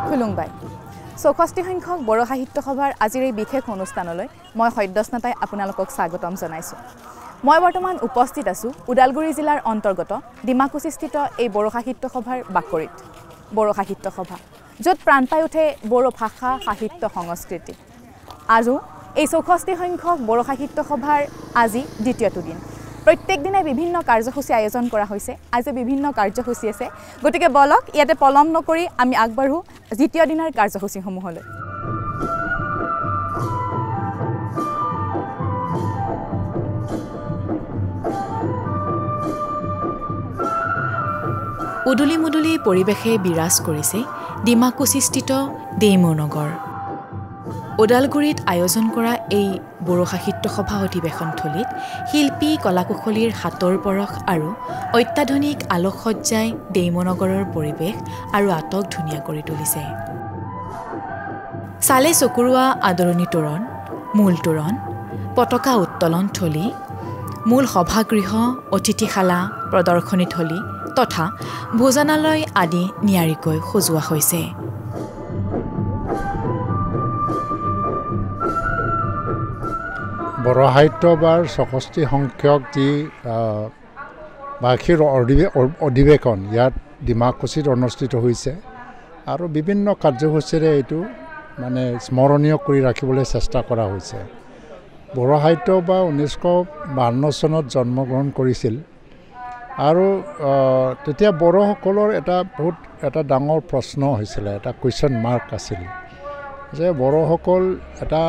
খুলুংবাই 64 সংখ্যক বড়ো সাহিত্য সভাৰ আজিৰ এই বিশেষ অনুষ্ঠানলৈ মই সদ্যস্নাতাই আপোনালোকক স্বাগতম জনাইছো। মই বৰ্তমান উপস্থিত আছো ওদালগুৰি জিলাৰ অন্তৰ্গত ডিমাকুছিস্থিত এই বড়ো সাহিত্য সভাৰ বাকৰিত। বড়ো সাহিত্য সভা য'ত প্ৰাণ পাই উঠে বড়ো ভাষা সাহিত্য সংস্কৃতি। আৰু এই 64 সংখ্যক বড়ো সাহিত্য সভাৰ আজি দ্বিতীয়টো দিন। প্ৰত্যেক দিনে বিভিন্ন কাৰ্যসূচী আয়োজন কৰা হৈছে। আজি বিভিন্ন কাৰ্যসূচী আছে, গতিকে বলক ইয়াতে পলম নকৰি আমি আগবাঢ়ো দ্বিতীয় দিনৰ কাৰ্যসূচীসমূহলৈ। উদুলি মুদুলি পৰিৱেশে বিৰাজ কৰিছে ডিমাকুছিস্থিত ডেইমুৰ নগৰ। ওদালগুৰিত আয়োজন কৰা এই বড়ো সাহিত্য সভা অধিৱেশনথলীত শিল্পী কলাকুশলীৰ হাতৰ পৰশ আৰু অত্যাধুনিক আলোকসজ্জাই ডেইমু নগৰৰ পৰিৱেশ আৰু আটক ধুনীয়া কৰি তুলিছে। চালে চকুৰোৱা আদৰণি তোৰণ, মূল তোৰণ, পতাকা উত্তোলন থলী, মূল সভাগৃহ, অতিথিশালা, প্ৰদৰ্শনীথলী তথা ভোজনালয় আদি নিয়াৰিকৈ সজোৱা হৈছে। বড়ো সাহিত্য সভাৰ 64 সংখ্যক যি বাৰ্ষিক অধিৱেশন ইয়াত ডিমাকুছিত অনুষ্ঠিত হৈছে আৰু বিভিন্ন কাৰ্যসূচীৰে এইটো মানে স্মৰণীয় কৰি ৰাখিবলৈ চেষ্টা কৰা হৈছে। বড়ো সাহিত্য সভা 1952 চনত জন্মগ্ৰহণ কৰিছিল আৰু তেতিয়া বড়োসকলৰ এটা ডাঙৰ প্ৰশ্ন হৈছিলে, এটা কুৱেশ্যন মাৰ্ক আছিল যে বড়োসকল এটা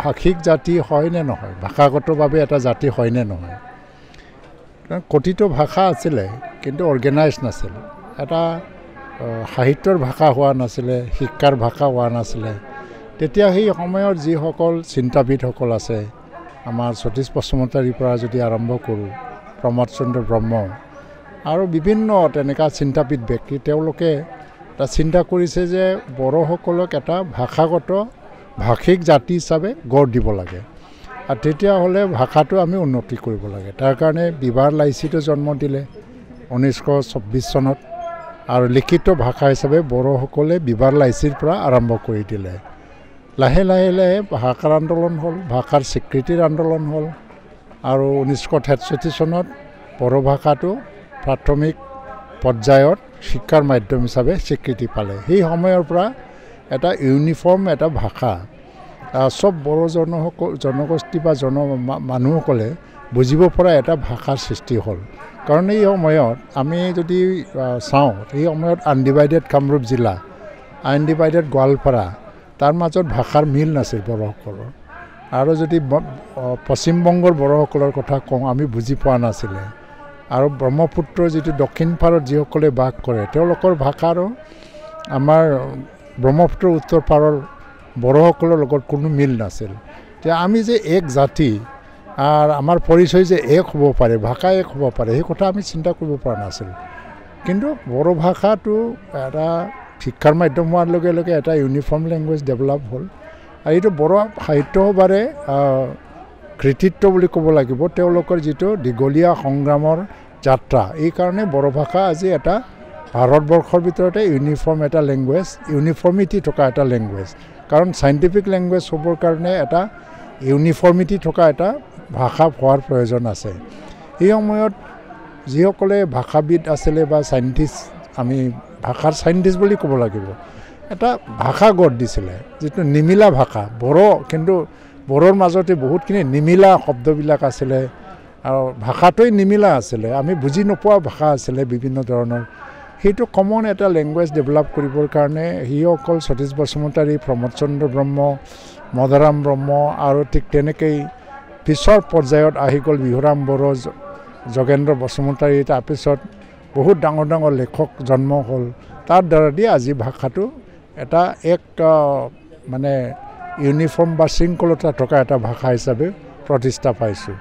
ভাষিক জাতি হয় নে নহয়, ভাষাগতভাৱে এটা জাতি হয় নে নহয়। কথিত ভাষা আছিলে কিন্তু অৰ্গেনাইজ নাছিল, এটা সাহিত্যৰ ভাষা হোৱা নাছিলে, শিক্ষাৰ ভাষা হোৱা নাছিলে। তেতিয়া সেই সময়ত যিসকল চিন্তাবিদসকল আছে, আমাৰ সতীশ বসুমতাৰীৰ পৰা যদি আৰম্ভ কৰোঁ, প্ৰমোদ চন্দ্ৰ ব্ৰহ্ম আৰু বিভিন্ন তেনেকুৱা চিন্তাবিদ ব্যক্তি, তেওঁলোকে এটা চিন্তা কৰিছে যে বড়োসকলক এটা ভাষাগত ভাষিক জাতি হিচাপে গঢ় দিব লাগে আৰু তেতিয়াহ'লে ভাষাটো আমি উন্নতি কৰিব লাগে। তাৰ কাৰণে বিভাৰ লাইচিটো জন্ম দিলে 1924 চনত আৰু লিখিত ভাষা হিচাপে বড়োসকলে বিভাৰ লাইচিৰ পৰা আৰম্ভ কৰি দিলে। লাহে লাহে লাহে ভাষাৰ আন্দোলন হ'ল, ভাষাৰ স্বীকৃতিৰ আন্দোলন হ'ল আৰু 1963 চনত বড়ো ভাষাটো প্ৰাথমিক পৰ্যায়ত শিক্ষাৰ মাধ্যম হিচাপে স্বীকৃতি পালে। সেই সময়ৰ পৰা এটা ইউনিফৰ্ম এটা ভাষা চব বড়ো জনগোষ্ঠী বা মানুহসকলে বুজিব পৰা এটা ভাষাৰ সৃষ্টি হ'ল। কাৰণ এই সময়ত আমি যদি চাওঁ, এই সময়ত আনডিভাইডেড কামৰূপ জিলা, আনডিভাইডেড গোৱালপাৰা, তাৰ মাজত ভাষাৰ মিল নাছিল বড়োসকলৰ। আৰু যদি পশ্চিমবংগৰ বড়োসকলৰ কথা কওঁ, আমি বুজি পোৱা নাছিলে। আৰু ব্ৰহ্মপুত্ৰৰ যিটো দক্ষিণ পাৰত যিসকলে বাস কৰে, তেওঁলোকৰ ভাষাৰো আমাৰ ব্ৰহ্মপুত্ৰৰ উত্তৰ পাৰৰ বড়োসকলৰ লগত কোনো মিল নাছিল। এতিয়া আমি যে এক জাতি আৰু আমাৰ পৰিচয় যে এক হ'ব পাৰে, ভাষা এক হ'ব পাৰে, সেই কথা আমি চিন্তা কৰিব পৰা নাছিলোঁ। কিন্তু বড়ো ভাষাটো এটা শিক্ষাৰ মাধ্যম হোৱাৰ লগে লগে এটা ইউনিফৰ্ম লেংগুৱেজ ডেভেলপ হ'ল আৰু এইটো বড়ো সাহিত্য সভাৰে কৃতিত্ব বুলি ক'ব লাগিব। তেওঁলোকৰ যিটো দীঘলীয়া সংগ্ৰামৰ যাত্ৰা, এই কাৰণে বড়ো ভাষা আজি এটা ভাৰতবৰ্ষৰ ভিতৰতে ইউনিফৰ্ম এটা লেংগুৱেজ, ইউনিফৰ্মিটি থকা এটা লেংগুৱেজ। কাৰণ চাইণ্টিফিক লেংগুৱেজ হ'বৰ কাৰণে এটা ইউনিফৰ্মিটি থকা এটা ভাষা হোৱাৰ প্ৰয়োজন আছে। এই সময়ত যিসকলে ভাষাবিদ আছিলে বা চাইণ্টিষ্ট, আমি ভাষাৰ চাইণ্টিষ্ট বুলি ক'ব লাগিব, এটা ভাষা গঢ় দিছিলে যিটো নিমিলা ভাষা বড়ো, কিন্তু বড়োৰ মাজতে বহুতখিনি নিমিলা শব্দবিলাক আছিলে আৰু ভাষাটোৱেই নিমিলা আছিলে, আমি বুজি নোপোৱা ভাষা আছিলে বিভিন্ন ধৰণৰ। সেইটো কমন এটা লেংগুৱেজ ডেভেলপ কৰিবৰ কাৰণে সিসকল সতীশ বসুমতাৰী, প্ৰমোদ চন্দ্ৰ ব্ৰহ্ম, মদাৰাম ব্ৰহ্ম আৰু ঠিক তেনেকেই পিছৰ পৰ্যায়ত আহি গ'ল বিহুৰাম বড়ো, যোগেন্দ্ৰ বসুমতাৰী, তাৰপিছত বহুত ডাঙৰ ডাঙৰ লেখক জন্ম হ'ল। তাৰ দ্বাৰা দি আজি ভাষাটো এটা মানে ইউনিফৰ্ম বা শৃংখলতা থকা এটা ভাষা হিচাপে প্ৰতিষ্ঠা পাইছোঁ।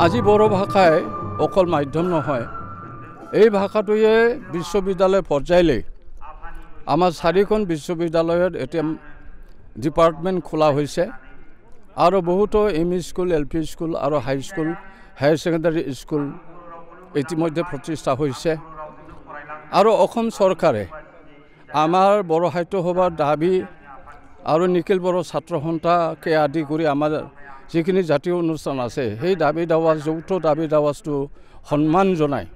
আজি বড়ো ভাষাই অকল মাধ্যম নহয়, এই ভাষাটোৱে বিশ্ববিদ্যালয় পৰ্যায়লৈ আমাৰ 4খন বিশ্ববিদ্যালয়ত এতিয়া ডিপাৰ্টমেণ্ট খোলা হৈছে আৰু বহুতো এমই স্কুল, এলপি স্কুল আৰু হাই স্কুল, হায়াৰ ছেকেণ্ডাৰী স্কুল ইতিমধ্যে প্ৰতিষ্ঠা হৈছে। আৰু অসম চৰকাৰে আমাৰ বড়ো সাহিত্য সভাৰ দাবী আৰু নিখিল বড়ো ছাত্ৰ সন্থাকে আদি কৰি আমাৰ যিখিনি জাতীয় অনুষ্ঠান আছে সেই দাবী দাৱাজ, যৌথ দাবী দাৱাজটো সন্মান জনাই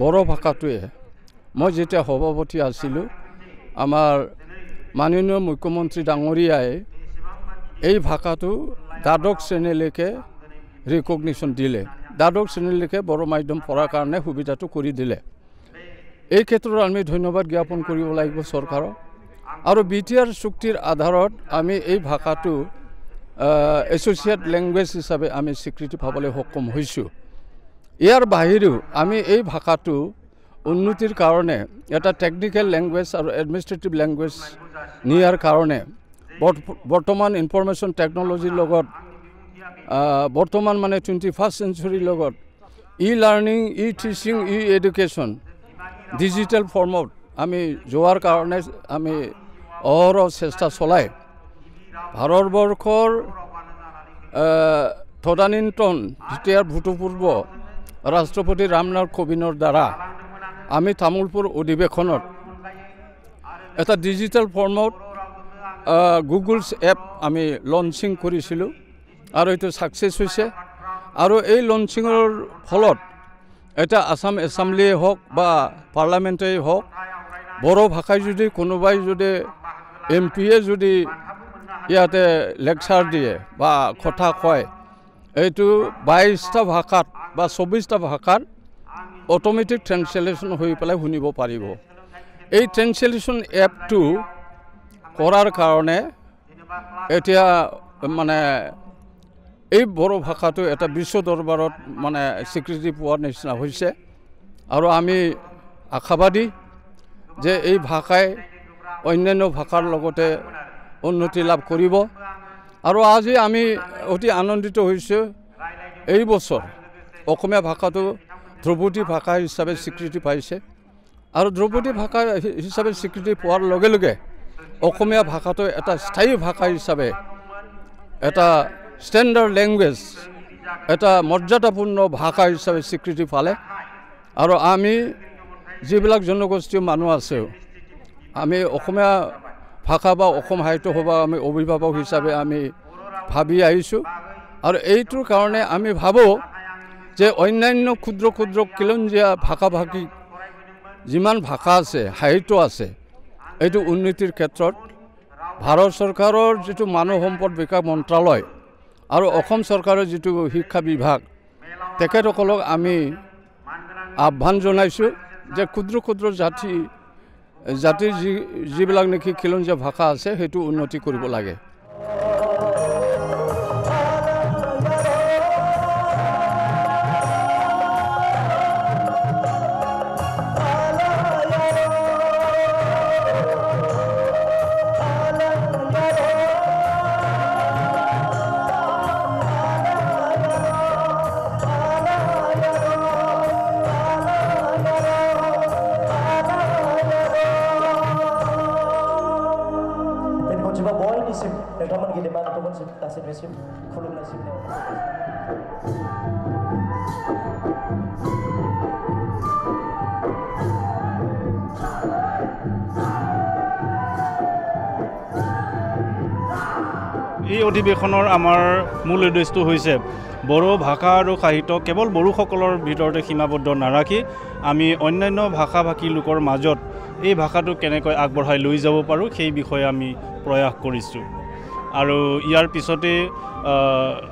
বড়ো ভাষাটোৱে মই যেতিয়া সভাপতি আছিলোঁ আমাৰ মাননীয় মুখ্যমন্ত্ৰী ডাঙৰীয়াই এই ভাষাটো দ্বাদশ শ্ৰেণীলৈকে ৰিকগনিশ্যন দিলে, দ্বাদশ শ্ৰেণীলৈকে বড়ো মাধ্যম পঢ়াৰ কাৰণে সুবিধাটো কৰি দিলে। এই ক্ষেত্ৰত আমি ধন্যবাদ জ্ঞাপন কৰিব লাগিব চৰকাৰক। আৰু BTR চুক্তিৰ আধাৰত আমি এই ভাষাটো এছ'চিয়েট লেংগুৱেজ হিচাপে আমি স্বীকৃতি পাবলৈ সক্ষম হৈছোঁ। ইয়াৰ বাহিৰেও আমি এই ভাষাটো উন্নতিৰ কাৰণে এটা টেকনিকেল লেংগুৱেজ আৰু এডমিনিষ্ট্ৰেটিভ লেংগুৱেজ নিয়াৰ কাৰণে বৰ্তমান ইনফৰমেশ্যন টেকন'লজিৰ লগত বৰ্তমান মানে 21st চেঞ্চুৰীৰ লগত লাৰ্ণিং, টিচিং, এডুকেশ্যন ডিজিটেল ফৰ্মত আমি যোৱাৰ কাৰণে আমি অহৰহ চেষ্টা চলাই ভাৰতবৰ্ষৰ তদানীন্তন তেতিয়াৰ ভূতপূৰ্ব ৰাষ্ট্ৰপতি ৰামনাথ কোবিন্দৰ দ্বাৰা আমি তামোলপুৰ অধিৱেশনত এটা ডিজিটেল ফৰ্মত গুগলছ এপ আমি লঞ্চিং কৰিছিলোঁ আৰু এইটো ছাকচেছ হৈছে। আৰু এই লঞ্চিঙৰ ফলত এটা আসাম এছেম্বলিয়ে হওক বা পাৰ্লামেণ্টেই হওক বড়ো ভাষাই যদি কোনোবাই যদি MPয়ে যদি ইয়াতে লেকচাৰ দিয়ে বা কথা কয় এইটো 22টা ভাষাত বা 24টা ভাষাত অট'মেটিক ট্ৰেন্সলেশ্যন হৈ পেলাই শুনিব পাৰিব। এই ট্ৰেন্সলেশ্যন এপটো কৰাৰ কাৰণে এতিয়া মানে এই বড়ো ভাষাটো এটা বিশ্ব দৰবাৰত মানে স্বীকৃতি পোৱাৰ নিচিনা হৈছে আৰু আমি আশাবাদী যে এই ভাষাই অন্যান্য ভাষাৰ লগতে উন্নতি লাভ কৰিব। আৰু আজি আমি অতি আনন্দিত হৈছোঁ এই বছৰ অসমীয়া ভাষাটো ধ্ৰুপদী ভাষা হিচাপে স্বীকৃতি পাইছে আৰু ধ্ৰুপদী ভাষা হিচাপে স্বীকৃতি পোৱাৰ লগে লগে অসমীয়া ভাষাটো এটা স্থায়ী ভাষা হিচাপে এটা ষ্টেণ্ডাৰ্ড লেংগুৱেজ, এটা মৰ্যাদাপূৰ্ণ ভাষা হিচাপে স্বীকৃতি পালে। আৰু আমি যিবিলাক জনগোষ্ঠীয় মানুহ আছে আমি অসমীয়া ভাষা বা অসম সাহিত্য সভা আমি অভিভাৱক হিচাপে আমি ভাবি আহিছোঁ। আৰু এইটোৰ কাৰণে আমি ভাবোঁ যে অন্যান্য ক্ষুদ্ৰ ক্ষুদ্ৰ খিলঞ্জীয়া ভাষা ভাষী যিমান ভাষা আছে, সাহিত্য আছে, এইটো উন্নতিৰ ক্ষেত্ৰত ভাৰত চৰকাৰৰ যিটো মানৱ সম্পদ বিকাশ মন্ত্ৰালয় আৰু অসম চৰকাৰৰ যিটো শিক্ষা বিভাগ তেখেতসকলক আমি আহ্বান জনাইছোঁ যে ক্ষুদ্ৰ ক্ষুদ্ৰ জাতিৰ যিবিলাক নেকি খিলঞ্জীয়া ভাষা আছে সেইটো উন্নতি কৰিব লাগে। এই অধিৱেশনৰ আমাৰ মূল উদ্দেশ্য হৈছে বড়ো ভাষা আৰু সাহিত্য কেৱল বড়োসকলৰ ভিতৰতে সীমাবদ্ধ নাৰাখি আমি অন্যান্য ভাষা ভাষী লোকৰ মাজত এই ভাষাটো কেনেকৈ আগবঢ়াই লৈ যাব পাৰোঁ সেই বিষয়ে আমি প্ৰয়াস কৰিছোঁ। আৰু ইয়াৰ পিছতে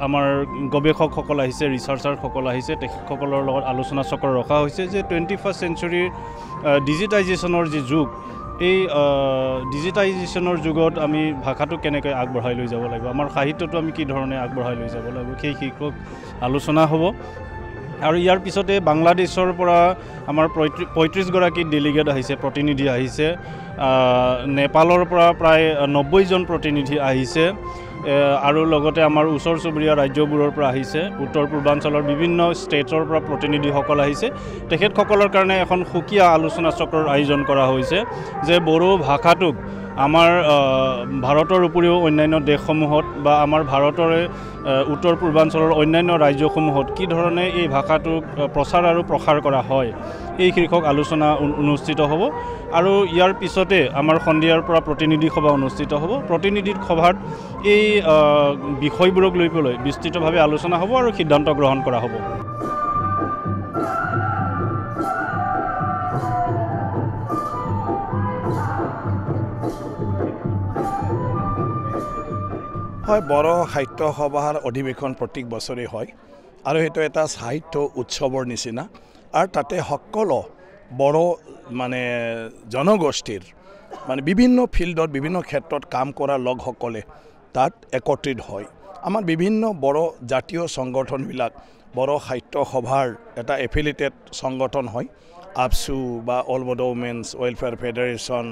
আমাৰ গৱেষকসকল আহিছে, ৰিচাৰ্চাৰসকল আহিছে, তেখেতসকলৰ লগত আলোচনা চক্ৰ ৰখা হৈছে যে 21st চেঞ্চুৰীৰ ডিজিটাইজেশ্যনৰ যি যুগ, এই ডিজিটাইজেশ্যনৰ যুগত আমি ভাষাটো কেনেকৈ আগবঢ়াই লৈ যাব লাগিব, আমাৰ সাহিত্যটো আমি কি ধৰণে আগবঢ়াই লৈ যাব লাগিব, সেই শীৰ্ষক আলোচনা হ'ব। আৰু ইয়াৰ পিছতে বাংলাদেশৰ পৰা আমাৰ 35গৰাকী ডেলিগেট আহিছে, প্ৰতিনিধি আহিছে। নেপালৰ পৰা প্ৰায় 90জন প্ৰতিনিধি আহিছে আৰু লগতে আমাৰ ওচৰ চুবুৰীয়া ৰাজ্যবোৰৰ পৰা আহিছে, উত্তৰ পূৰ্বাঞ্চলৰ বিভিন্ন ষ্টেটৰ পৰা প্ৰতিনিধিসকল আহিছে। তেখেতসকলৰ কাৰণে এখন সুকীয়া আলোচনা চক্ৰৰ আয়োজন কৰা হৈছে যে বড়ো ভাষাটোক আমাৰ ভাৰতৰ উপৰিও অন্যান্য দেশসমূহত বা আমাৰ ভাৰতৰে উত্তৰ পূৰ্বাঞ্চলৰ অন্যান্য ৰাজ্যসমূহত কি ধৰণে এই ভাষাটোক প্ৰচাৰ আৰু প্ৰসাৰ কৰা হয়, এই শীৰ্ষক আলোচনা অনুষ্ঠিত হ'ব। আৰু ইয়াৰ পিছতে আমাৰ সন্ধিয়াৰ পৰা প্ৰতিনিধি সভা অনুষ্ঠিত হ'ব। প্ৰতিনিধি সভাত এই বিষয়বোৰক লৈ পেলাই বিস্তৃতভাৱে আলোচনা হ'ব আৰু সিদ্ধান্ত গ্ৰহণ কৰা হ'ব। হয়, বড়ো সাহিত্য সভাৰ অধিৱেশন প্ৰত্যেক বছৰে হয় আৰু সেইটো এটা সাহিত্য উৎসৱৰ নিচিনা। আৰু তাতে সকলো বড়ো মানে জনগোষ্ঠীৰ মানে বিভিন্ন ফিল্ডত বিভিন্ন ক্ষেত্ৰত কাম কৰা লোকসকলে তাত একত্ৰিত হয়। আমাৰ বিভিন্ন বড়ো জাতীয় সংগঠনবিলাক বড়ো সাহিত্য সভাৰ এটা এফিলিয়েটেড সংগঠন হয়। আপছু বা All Bodo Women's Welfare Federation,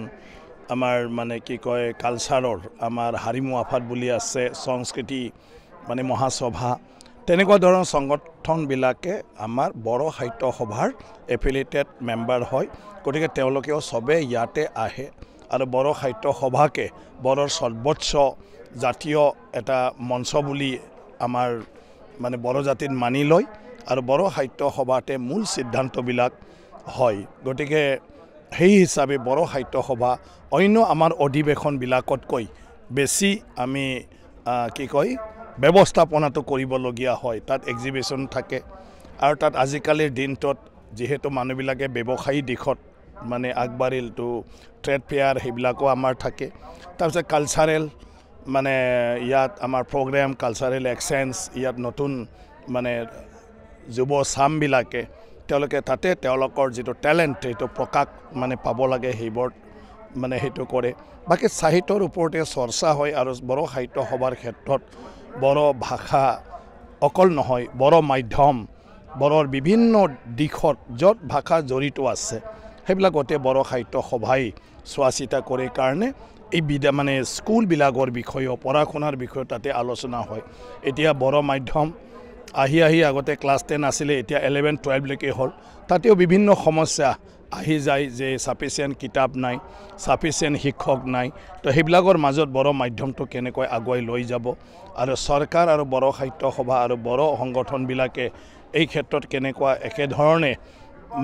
আমাৰ মানে কি কয় কালচাৰৰ আমাৰ হাৰিমু আফাদ বুলি আছে, সংস্কৃতি মানে মহাসভা, তেনেকুৱা ধৰণৰ সংগঠনবিলাকে আমাৰ বড়ো সাহিত্য সভাৰ এফিলিয়েটেড মেম্বাৰ হয়। গতিকে তেওঁলোকেও চবেই ইয়াতে আহে আৰু বড়ো সাহিত্য সভাকে বড়োৰ সৰ্বোচ্চ জাতীয় এটা মঞ্চ বুলি আমাৰ মানে বড়ো জাতিত মানি লয় আৰু বড়ো সাহিত্য সভাতে মূল সিদ্ধান্তবিলাক হয়। গতিকে সেই হিচাপে বড়ো সাহিত্য সভা অন্য আমাৰ অধিৱেশনবিলাকতকৈ বেছি আমি কি কয় ব্যৱস্থাপনাটো কৰিবলগীয়া হয়। তাত এক্সিবিশ্যন থাকে আৰু তাত আজিকালিৰ দিনটোত যিহেতু মানুহবিলাকে ব্যৱসায়ী দিশত মানে আগবাঢ়িল তো ট্ৰেড ফেয়াৰ সেইবিলাকো আমাৰ থাকে। তাৰপিছত কালচাৰেল মানে ইয়াত আমাৰ প্ৰগ্ৰেম কালচাৰেল এক্সচেঞ্জ, ইয়াত নতুন মানে যুৱ চামবিলাকে তেওঁলোকে তাতে তেওঁলোকৰ যিটো টেলেণ্ট সেইটো প্ৰকাশ মানে পাব লাগে, সেইবোৰ মানে সেইটো কৰে। বাকী সাহিত্যৰ ওপৰতে চৰ্চা হয় আৰু বড়ো সাহিত্য সভাৰ ক্ষেত্ৰত বড়ো ভাষা অকল নহয়, বড়ো মাধ্যম, বড়োৰ বিভিন্ন দিশত য'ত ভাষা জড়িত আছে সেইবিলাকতে বড়ো সাহিত্য সভাই চোৱা চিতা কৰে কাৰণে এই মানে স্কুলবিলাকৰ বিষয়েও পঢ়া শুনাৰ বিষয়ে তাতে আলোচনা হয়। এতিয়া বড়ো মাধ্যম আহি আগতে ক্লাছ 10 আছিলে, এতিয়া 11-12লৈকে হ'ল। তাতেও বিভিন্ন সমস্যা আহি যায় যে সাফিচিয়েণ্ট কিতাপ নাই, সাফিচিয়েণ্ট শিক্ষক নাই। তো সেইবিলাকৰ মাজত বড়ো মাধ্যমটো কেনেকৈ আগুৱাই লৈ যাব আৰু চৰকাৰ আৰু বড়ো সাহিত্য সভা আৰু বড়ো সংগঠনবিলাকে এই ক্ষেত্ৰত কেনেকুৱা একেধৰণে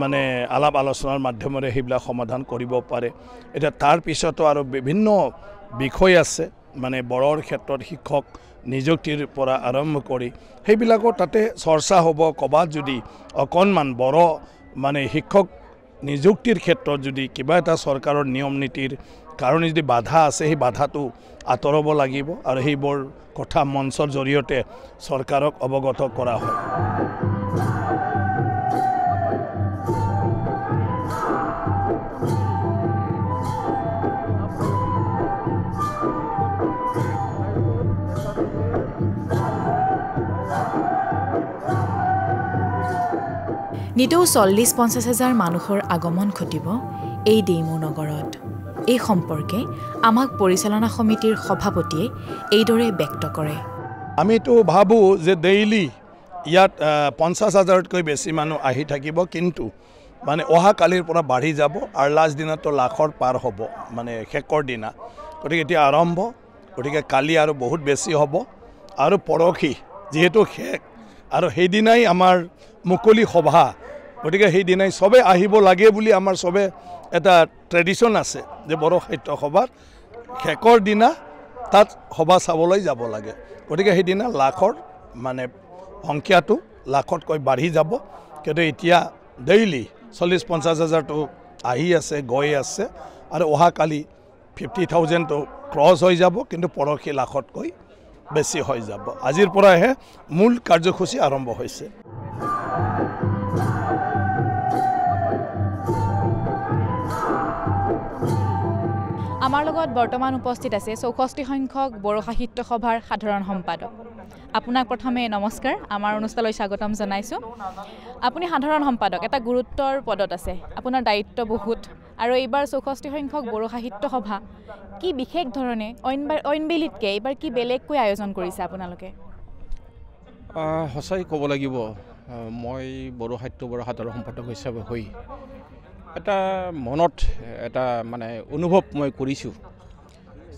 মানে আলাপ আলোচনাৰ মাধ্যমেৰে সেইবিলাক সমাধান কৰিব পাৰে। এতিয়া তাৰ পিছতো আৰু বিভিন্ন বিষয় আছে মানে বড়োৰ ক্ষেত্ৰত শিক্ষক নিযুক্তিৰ পৰা আৰম্ভ কৰি সেইবিলাকো তাতে চৰ্চা হ'ব। ক'বাত যদি অকণমান বড়ো মানে শিক্ষক নিযুক্তিৰ ক্ষেত্ৰত যদি কিবা এটা চৰকাৰৰ নিয়ম নীতিৰ কাৰণে যদি বাধা আছে সেই বাধাটো আঁতৰাব লাগিব আৰু সেইবোৰ কথা মঞ্চৰ জৰিয়তে চৰকাৰক অৱগত কৰা হয়। নিতৌ 40-50 হাজাৰ মানুহৰ আগমন ঘটিব এই ডেইমু নগৰত। এই সম্পৰ্কে আমাক পৰিচালনা সমিতিৰ সভাপতিয়ে এইদৰে ব্যক্ত কৰে। আমিতো ভাবোঁ যে ডেইলি ইয়াত 50 হাজাৰতকৈ বেছি মানুহ আহি থাকিব, কিন্তু মানে অহা কালিৰ পৰা বাঢ়ি যাব আৰু লাষ্ট দিনাতো লাখৰ পাৰ হ'ব মানে শেষৰ দিনা। গতিকে এতিয়া আৰম্ভ, গতিকে কালি আৰু বহুত বেছি হ'ব আৰু পৰহি যিহেতু শেষ আৰু সেইদিনাই আমাৰ মুকলি সভা, গতিকে সেইদিনাই চবে আহিব লাগে বুলি আমাৰ চবে এটা ট্ৰেডিশ্যন আছে যে বড়ো সাহিত্য সভাৰ শেষৰ দিনা তাত সভা চাবলৈ যাব লাগে। গতিকে সেইদিনা লাখৰ মানে সংখ্যাটো লাখতকৈ বাঢ়ি যাব। কিন্তু এতিয়া ডেইলি 40-50 হাজাৰটো আহি আছে, গৈ আছে আৰু অহাকালি 50,000টো ক্ৰছ হৈ যাব, কিন্তু পৰহি লাখতকৈ বেছি হৈ যাব। আজিৰ পৰাহে মূল কাৰ্যসূচী আৰম্ভ হৈছে। আমাৰ লগত বৰ্তমান উপস্থিত আছে 64 সংখ্যক বড়ো সাহিত্য সভাৰ সাধাৰণ সম্পাদক। আপোনাক প্ৰথমে নমস্কাৰ আমাৰ অনুষ্ঠানলৈ স্বাগতম জনাইছোঁ আপুনি সাধাৰণ সম্পাদক এটা গুৰুত্বৰ পদত আছে আপোনাৰ দায়িত্ব বহুত আৰু এইবাৰ 64 সংখ্যক বড়ো সাহিত্য সভা কি বিশেষ ধৰণে অইনবেলিতকৈ এইবাৰ কি বেলেগকৈ আয়োজন কৰিছে আপোনালোকে সঁচাই ক'ব লাগিব মই বড়ো সাহিত্য সভাৰ সাধাৰণ সম্পাদক হিচাপে হৈ এটা মনত এটা মানে অনুভৱ মই কৰিছোঁ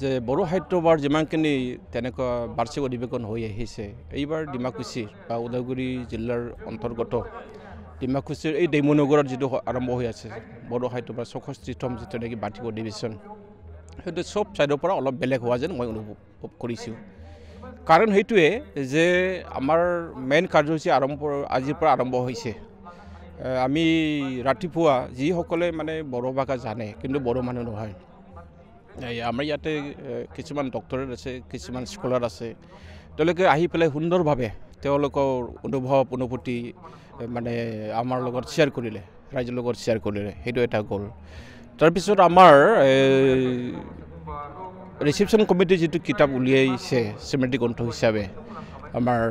যে বড়ো সাহিত্য সভাৰ যিমানখিনি তেনেকুৱা বাৰ্ষিক অধিৱেশন হৈ আহিছে এইবাৰ ডিমাকুছিৰ বা ওদালগুৰি জিলাৰ অন্তৰ্গত ডিমাকুছিৰ এই ডেমনগৰত যিটো আৰম্ভ হৈ আছে বড়ো সাহিত্য সভাৰ 64তম যিটো নেকি বাৰ্ষিক অধিৱেশন সেইটো চব ছাইডৰ পৰা অলপ বেলেগ হোৱা যেন মই অনুভৱ কৰিছোঁ কাৰণ সেইটোৱে যে আমাৰ মেইন কাৰ্যসূচী আজিৰ পৰা আৰম্ভ হৈছে আমি ৰাতিপুৱা যিসকলে মানে বড়ো ভাষা জানে কিন্তু বড়ো মানুহ নহয় আমাৰ ইয়াতে কিছুমান ডক্টৰেট আছে কিছুমান স্কলাৰ আছে তেওঁলোকে আহি পেলাই সুন্দৰভাৱে তেওঁলোকৰ অনুভূতি মানে আমাৰ লগত শ্বেয়াৰ কৰিলে ৰাইজৰ লগত শ্বেয়াৰ কৰিলে সেইটো এটা গ'ল তাৰপিছত আমাৰ ৰিচেপশ্যন কমিটি যিটো কিতাপ উলিয়াইছে স্মৃতি গ্ৰন্থ হিচাপে আমাৰ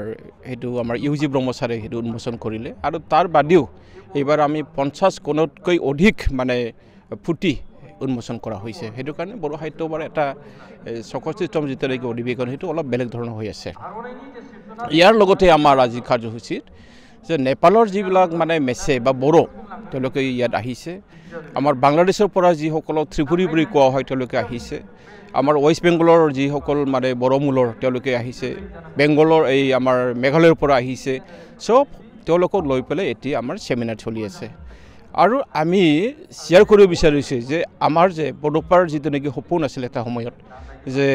সেইটো আমাৰ ইউজি ব্ৰহ্মচাৰে সেইটো উন্মোচন কৰিলে আৰু তাৰ বাদেও এইবাৰ আমি 50 কোণতকৈ অধিক মানে ফুটি উন্মোচন কৰা হৈছে সেইটো কাৰণে বড়ো সাহিত্য সভাৰ এটা 64তম যিটো নেকি অধিৱেশন সেইটো অলপ বেলেগ ধৰণৰ হৈ আছে ইয়াৰ লগতে আমাৰ আজি কাৰ্যসূচীত যে নেপালৰ যিবিলাক মানে মেছে বা বড়ো তেওঁলোকে ইয়াত আহিছে আমাৰ বাংলাদেশৰ পৰা যিসকলক ত্ৰিপুৰী বুলি কোৱা হয় তেওঁলোকে আহিছে আমাৰ ৱেষ্ট বেংগলৰ যিসকল মানে বড়ো মূলৰ তেওঁলোকে আহিছে বেংগলৰ এই আমাৰ মেঘালয়ৰ পৰা আহিছে চব তেওঁলোকক লৈ পেলাই এতিয়া আমাৰ চেমিনাৰ চলি আছে আৰু আমি শ্বেয়াৰ কৰিব বিচাৰিছোঁ যে আমাৰ যে বড়োপাৰ যিটো নেকি সপোন আছিল এটা সময়ত যে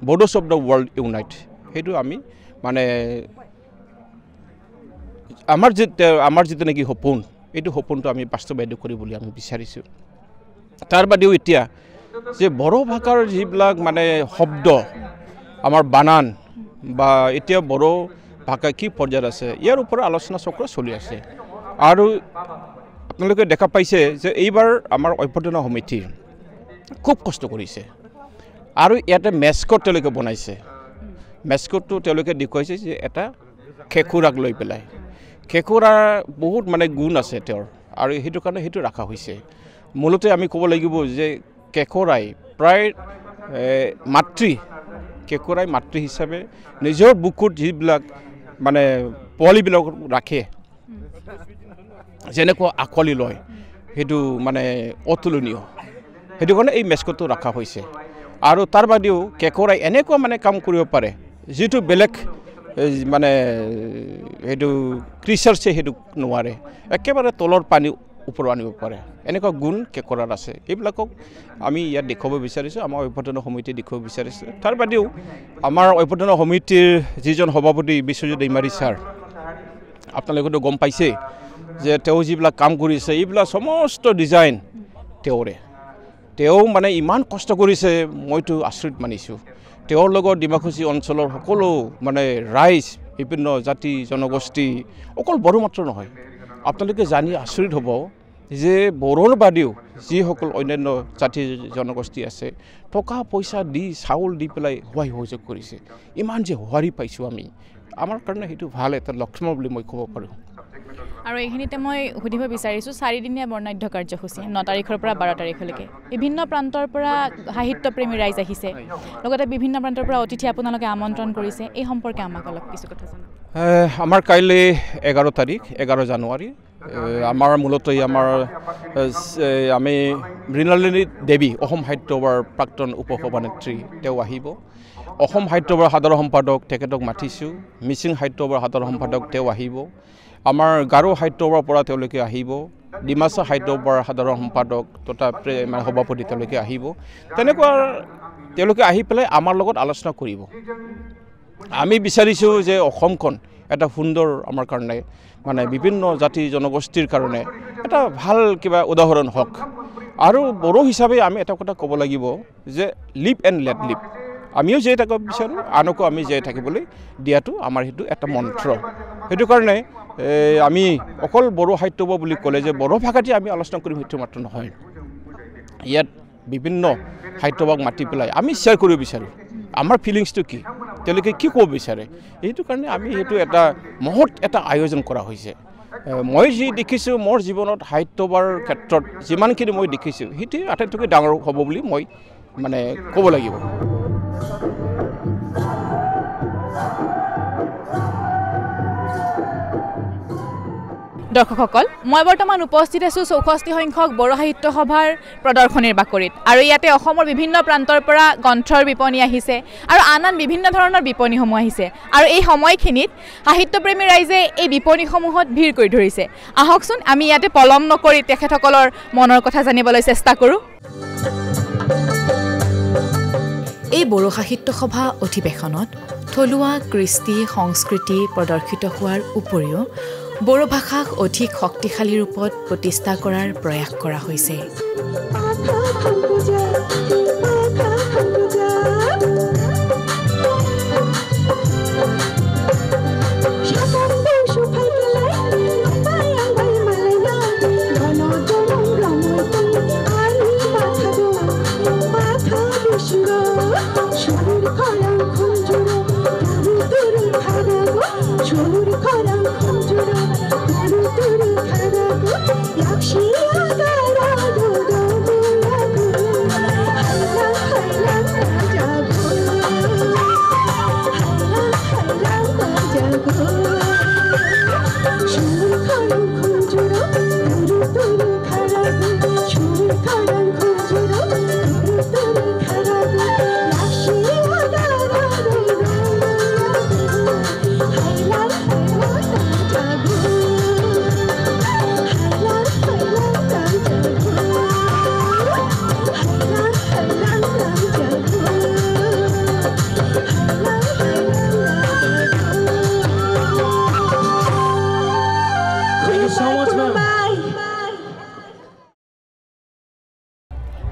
বড়োছ অফ দ্য ৱৰ্ল্ড ইউনাইট সেইটো আমি মানে আমাৰ যিটো নেকি সপোন এইটো সপোনটো আমি বাস্তৱায়িত কৰিবলৈ আমি বিচাৰিছোঁ তাৰ বাদেও এতিয়া যে বড়ো ভাষাৰ যিবিলাক মানে শব্দ আমাৰ বানান বা এতিয়া বড়ো ভাষা কি পৰ্যায়ত আছে ইয়াৰ ওপৰত আলোচনা চক্ৰ চলি আছে আৰু আপোনালোকে দেখা পাইছে যে এইবাৰ আমাৰ অভ্যৰ্থনা সমিতি খুব কষ্ট কৰিছে আৰু ইয়াতে মেস্কট তেওঁলোকে বনাইছে মেস্কটটো তেওঁলোকে দেখুৱাইছে যে এটা খেকুৰাক লৈ পেলাই খেকুৰা বহুত মানে গুণ আছে তেওঁৰ আৰু সেইটো কাৰণে সেইটো ৰখা হৈছে মূলতে আমি ক'ব লাগিব যে কেঁকোৰাই প্ৰায় কেঁকোৰাই মাতৃ হিচাপে নিজৰ বুকুত যিবিলাক মানে পোৱালিবিলাক ৰাখে যেনেকুৱা আঁকোৱালি লয় সেইটো মানে অতুলনীয় সেইটো কাৰণে এই মেস্কটটো ৰখা হৈছে আৰু তাৰ বাদেও কেঁকোৰাই এনেকুৱা মানে কাম কৰিব পাৰে যিটো বেলেগ মানে সেইটো ক্ৰিচাৰ্ছে সেইটো নোৱাৰে একেবাৰে তলৰ পানী ওপৰত আনিব পাৰে এনেকুৱা গুণ কেঁকোৰাৰ আছে এইবিলাকক আমি ইয়াত দেখুৱাব বিচাৰিছোঁ আমাৰ অভ্যৰ্থনা সমিতিয়ে দেখুৱাব বিচাৰিছোঁ তাৰ বাদেও আমাৰ অভ্যৰ্থনা সমিতিৰ যিজন সভাপতি বিশ্বজিৎ দৈমাৰী ছাৰ আপোনালোকেতো গম পাইছে যে তেওঁ যিবিলাক কাম কৰিছে এইবিলাক সমস্ত ডিজাইন তেওঁ মানে ইমান কষ্ট কৰিছে মইতো আচৰিত মানিছোঁ তেওঁৰ লগত ডিমাকুছী অঞ্চলৰ সকলো মানে ৰাইজ বিভিন্ন জাতি জনগোষ্ঠী অকল বড়ো মাত্ৰ নহয় আপোনালোকে জানি আচৰিত হ'ব যে বড়োৰ বাদেও যিসকল অন্যান্য জাতি জনগোষ্ঠী আছে টকা পইচা দি চাউল দি পেলাই সহায় সহযোগ কৰিছে ইমান যে সঁহাৰি পাইছোঁ আমি আমাৰ কাৰণে সেইটো ভাল এটা লক্ষণ বুলি মই ক'ব পাৰোঁ আৰু এইখিনিতে মই সুধিব বিচাৰিছোঁ 4দিনীয়া বৰ্ণাঢ্য কাৰ্যসূচী 9 তাৰিখৰ পৰা 12 তাৰিখলৈকে বিভিন্ন প্ৰান্তৰ পৰা সাহিত্যপ্ৰেমী ৰাইজ আহিছে লগতে বিভিন্ন প্ৰান্তৰ পৰা অতিথি আপোনালোকে আমন্ত্ৰণ কৰিছে এই সম্পৰ্কে আমাক অলপ কিছু কথা জনাওক আমাৰ কাইলৈ 11 তাৰিখ 11 জানুৱাৰী আমাৰ মূলতঃ আমাৰ আমি মৃণালিনী দেৱী অসম সাহিত্য সভাৰ প্ৰাক্তন উপসভানেত্ৰী তেওঁ আহিব অসম সাহিত্য সভাৰ সাধাৰণ সম্পাদক তেখেতক মাতিছোঁ মিচিং সাহিত্য সভাৰ সাধাৰণ সম্পাদক তেওঁ আহিব আমাৰ গাৰো সাহিত্য সভাৰ পৰা তেওঁলোকে আহিব ডিমাচা সাহিত্য সভাৰ সাধাৰণ সম্পাদক তথা মানে সভাপতি তেওঁলোকে আহিব তেনেকুৱা তেওঁলোকে আহি পেলাই আমাৰ লগত আলোচনা কৰিব আমি বিচাৰিছোঁ যে অসমখন এটা সুন্দৰ আমাৰ কাৰণে মানে বিভিন্ন জাতি জনগোষ্ঠীৰ কাৰণে এটা ভাল কিবা উদাহৰণ হওক আৰু বড়ো হিচাপে আমি এটা কথা ক'ব লাগিব যে লিভ এণ্ড লেট লিভ আমিও জীয়াই থাকিব বিচাৰোঁ আনকো আমি জীয়াই থাকিবলৈ দিয়াটো আমাৰ সেইটো এটা মন্ত্ৰ সেইটো কাৰণে আমি অকল বড়ো সাহিত্য বুলি ক'লে যে বড়ো ভাষাতে আমি আলোচনা কৰিম সেইটো মাত্ৰ নহয় ইয়াত বিভিন্ন সাহিত্যভাগ মাতি পেলাই আমি শ্বেয়াৰ কৰিব বিচাৰোঁ আমাৰ ফিলিংছটো কি তেওঁলোকে কি ক'ব বিচাৰে এইটো কাৰণে আমি এইটো এটা মহৎ এটা আয়োজন কৰা হৈছে মই যি দেখিছোঁ মোৰ জীৱনত সাহিত্যৰ ক্ষেত্ৰত যিমানখিনি মই দেখিছোঁ সেইটো আটাইতকৈ ডাঙৰ হ'ব বুলি মই মানে ক'ব লাগিব দৰ্শকসকল মই বৰ্তমান উপস্থিত আছোঁ ৬৪ সংখ্যক বড়ো সাহিত্য সভাৰ প্ৰদৰ্শনীৰ বাকৰিত আৰু ইয়াতে অসমৰ বিভিন্ন প্ৰান্তৰ পৰা গ্ৰন্থৰ বিপণী আহিছে আৰু আন বিভিন্ন ধৰণৰ বিপণীসমূহ আহিছে আৰু এই সময়খিনিত সাহিত্যপ্ৰেমী ৰাইজে এই বিপণীসমূহত ভিৰ কৰি ধৰিছে আহকচোন আমি ইয়াতে পলম নকৰি তেখেতসকলৰ মনৰ কথা জানিবলৈ চেষ্টা কৰোঁ এই বড়ো সাহিত্য সভা অধিৱেশনত থলুৱা কৃষ্টি সংস্কৃতি প্ৰদৰ্শিত হোৱাৰ উপৰিও বড়ো ভাষাক অধিক শক্তিশালী ৰূপত প্ৰতিষ্ঠা কৰাৰ প্ৰয়াস কৰা হৈছে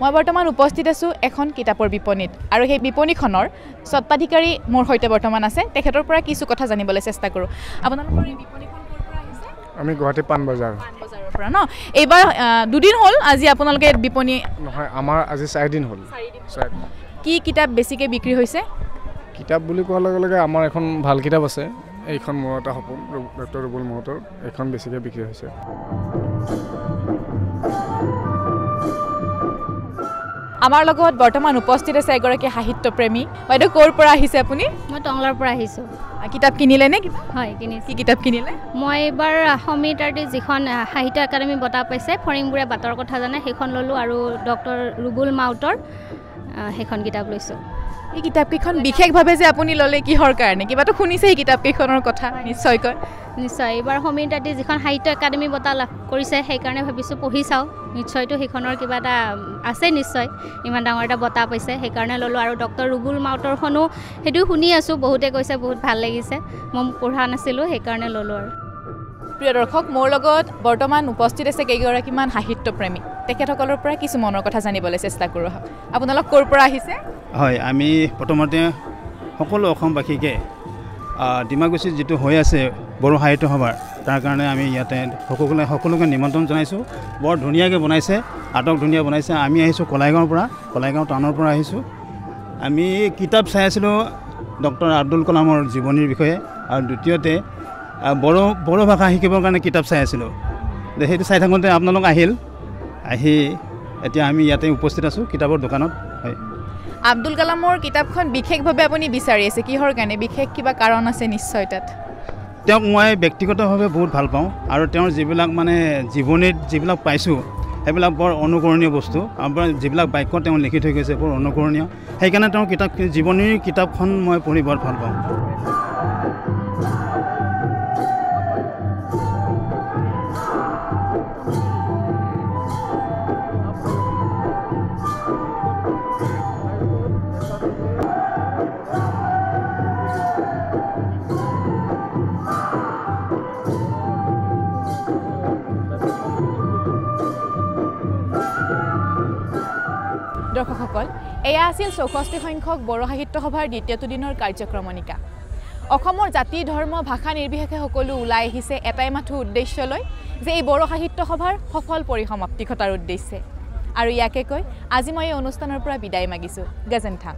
মই বৰ্তমান উপস্থিত আছোঁ এখন কিতাপৰ বিপণীত আৰু সেই বিপণীখনৰ স্বত্বাধিকাৰী মোৰ সৈতে বৰ্তমান আছে তেখেতৰ পৰা কিছু কথা জানিবলৈ চেষ্টা কৰোঁ আপোনালোকৰ এই বিপণীখন ক'ৰ পৰা আহিছে আমি গুৱাহাটী পাণবজাৰৰ পৰা ন এইবাৰ দুদিন হ'ল আজি আপোনালোকে বিপণী নহয় আমাৰ আজি 4 দিন হ'ল কি কিতাপ বেছিকৈ বিক্ৰী হৈছে কিতাপ বুলি কোৱাৰ লগে লগে আমাৰ এখন ভাল কিতাপ আছে এইখন মোৰ এটা সপোন ডক্টৰ ৰুবুল মাউতৰ এইখন বেছিকৈ বিক্ৰী হৈছে আমাৰ লগত বৰ্তমান উপস্থিত আছে এগৰাকী সাহিত্যপ্ৰেমী বাইদেউ ক'ৰ পৰা আহিছে আপুনি মই টংলাৰ পৰা আহিছোঁ কিতাপ কিনিলে নে হয় কিনিছোঁ কি কিতাপ কিনিলে মই এইবাৰ সমীতাৰ্টি যিখন সাহিত্য একাডেমী বঁটা পাইছে ফৰিংবোৰে বাটৰ কথা জানে সেইখন ল'লোঁ আৰু ডক্টৰ ৰুবুল মাউতৰ সেইখন কিতাপ লৈছোঁ এই কিতাপকেইখন বিশেষভাৱে যে আপুনি ল'লে কিহৰ কাৰণে কিবাটো শুনিছে এই কিতাপকেইখনৰ কথা নিশ্চয়কৈ নিশ্চয় এইবাৰ সমীতাৰ্টি যিখন সাহিত্য একাডেমী বঁটা লাভ কৰিছে সেইকাৰণে ভাবিছোঁ পঢ়ি চাওঁ নিশ্চয়তো সেইখনৰ কিবা এটা আছে নিশ্চয় ইমান ডাঙৰ এটা বঁটা পাইছে সেইকাৰণে ল'লোঁ আৰু ডক্টৰ ৰুবুল মাউতৰখনো সেইটো শুনি আছোঁ বহুতে কৈছে বহুত ভাল লাগিছে মই পঢ়া নাছিলোঁ সেইকাৰণে ল'লোঁ আৰু প্ৰিয় দৰ্শক মোৰ লগত বৰ্তমান উপস্থিত আছে কেইগৰাকীমান সাহিত্যপ্ৰেমী তেখেতসকলৰ পৰা কিছু মনৰ কথা জানিবলৈ চেষ্টা কৰোঁ আপোনালোক ক'ৰ পৰা আহিছে হয় আমি প্ৰথমতে সকলো অসমবাসীকে ডিমাকুছিত যিটো হৈ আছে বড়ো সাহিত্য সভাৰ তাৰ কাৰণে আমি ইয়াতে সকলোকে নিমন্ত্ৰণ জনাইছোঁ বৰ ধুনীয়াকৈ বনাইছে আটক ধুনীয়া বনাইছে আমি আহিছোঁ কলাইগাঁৱৰ পৰা কলাইগাঁও টাউনৰ পৰা আহিছোঁ আমি কিতাপ চাই আছিলোঁ ডক্টৰ আব্দুল কালামৰ জীৱনীৰ বিষয়ে আৰু দ্বিতীয়তে বড়ো ভাষা শিকিবৰ কাৰণে কিতাপ চাই আছিলোঁ সেইটো চাই থাকোঁতে আপোনালোক আহি এতিয়া আমি ইয়াতে উপস্থিত আছোঁ কিতাপৰ দোকানত হয় আব্দুল কালামৰ কিতাপখন বিশেষভাৱে আপুনি বিচাৰি আছে কিহৰ কাৰণে বিশেষ কিবা কাৰণ আছে নিশ্চয় তাত তেওঁক মই ব্যক্তিগতভাৱে বহুত ভাল পাওঁ আৰু তেওঁৰ যিবিলাক মানে জীৱনীত যিবিলাক পাইছোঁ সেইবিলাক বৰ অনুকৰণীয় বস্তু আৰু যিবিলাক বাক্য তেওঁ লিখি থৈ গৈছে বৰ অনুকৰণীয় সেইকাৰণে তেওঁৰ জীৱনীৰ কিতাপখন মই পঢ়ি বৰ ভাল পাওঁ দৰ্শকসকল এয়া আছিল ৬৪ সংখ্যক বড়ো সাহিত্য সভাৰ দ্বিতীয়টো দিনৰ কাৰ্যক্ৰমণিকা অসমৰ জাতি ধৰ্ম ভাষা নিৰ্বিশেষে সকলো ওলাই আহিছে এটাই মাথো উদ্দেশ্য লৈ যে এই বড়ো সাহিত্য সভাৰ সফল পৰিসমাপ্তি ঘটাৰ উদ্দেশ্যে আৰু ইয়াকে কৈ আজি মই এই অনুষ্ঠানৰ পৰা বিদায় মাগিছোঁ গজেনথাং